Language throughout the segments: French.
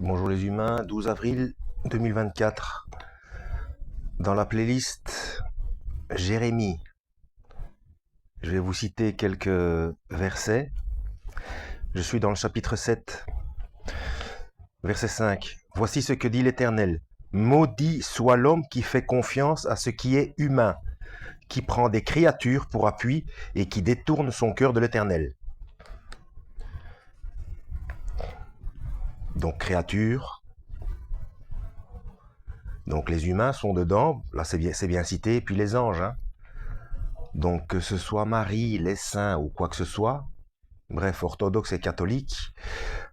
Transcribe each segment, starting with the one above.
Bonjour les humains, 12 avril 2024. Dans la playlist Jérémie, je vais vous citer quelques versets. Je suis dans le chapitre 7, verset 5. Voici ce que dit l'Éternel. Maudit soit l'homme qui fait confiance à ce qui est humain, qui prend des créatures pour appui et qui détourne son cœur de l'Éternel. Donc créatures. Donc les humains sont dedans, là c'est bien cité, et puis les anges. Donc que ce soit Marie, les saints ou quoi que ce soit, bref, orthodoxe et catholique,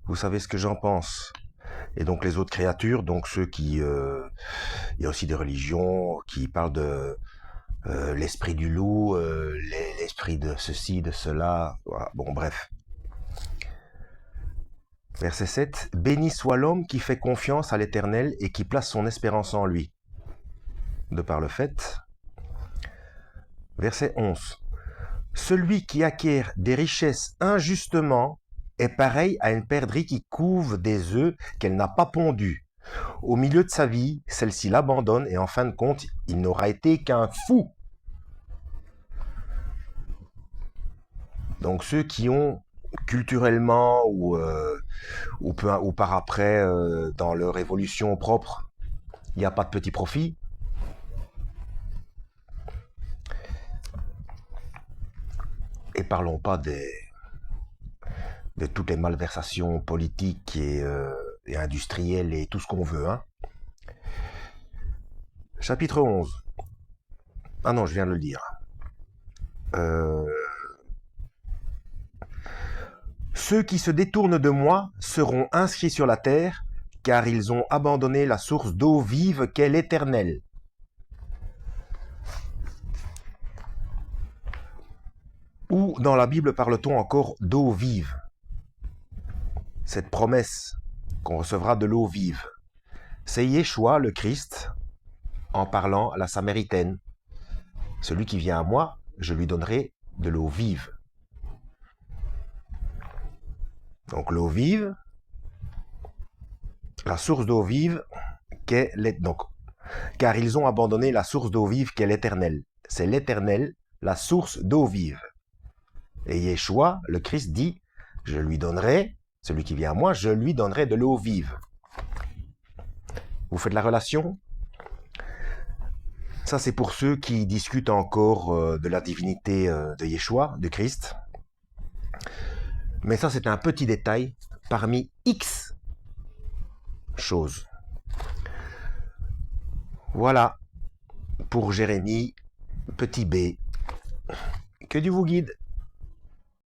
vous savez ce que j'en pense. Et donc les autres créatures, donc ceux qui... il y a aussi des religions qui parlent de l'esprit du loup, l'esprit de ceci, de cela, voilà. Bon bref. Verset 7. Béni soit l'homme qui fait confiance à l'Éternel et qui place son espérance en lui. De par le fait. Verset 11. Celui qui acquiert des richesses injustement est pareil à une perdrix qui couve des œufs qu'elle n'a pas pondus. Au milieu de sa vie, celle-ci l'abandonne et en fin de compte, il n'aura été qu'un fou. Donc ceux qui ont culturellement ou par après dans leur évolution propre, il n'y a pas de petit profit. Et parlons pas de toutes les malversations politiques et industrielles et tout ce qu'on veut. Chapitre 11. Ah non, je viens de le dire. Ceux qui se détournent de moi seront inscrits sur la terre, car ils ont abandonné la source d'eau vive qu'est l'Éternel. Où dans la Bible parle-t-on encore d'eau vive? Cette promesse qu'on recevra de l'eau vive, c'est Yeshua, le Christ, en parlant à la Samaritaine. Celui qui vient à moi, je lui donnerai de l'eau vive. Donc l'eau vive, la source d'eau vive, car ils ont abandonné la source d'eau vive qu'est l'Éternel. C'est l'Éternel, la source d'eau vive. Et Yeshua, le Christ, dit, je lui donnerai, celui qui vient à moi, je lui donnerai de l'eau vive. Vous faites la relation? Ça, c'est pour ceux qui discutent encore de la divinité de Yeshua, de Christ. Mais ça, c'est un petit détail parmi X choses. Voilà pour Jérémie, petit b. Que Dieu vous guide.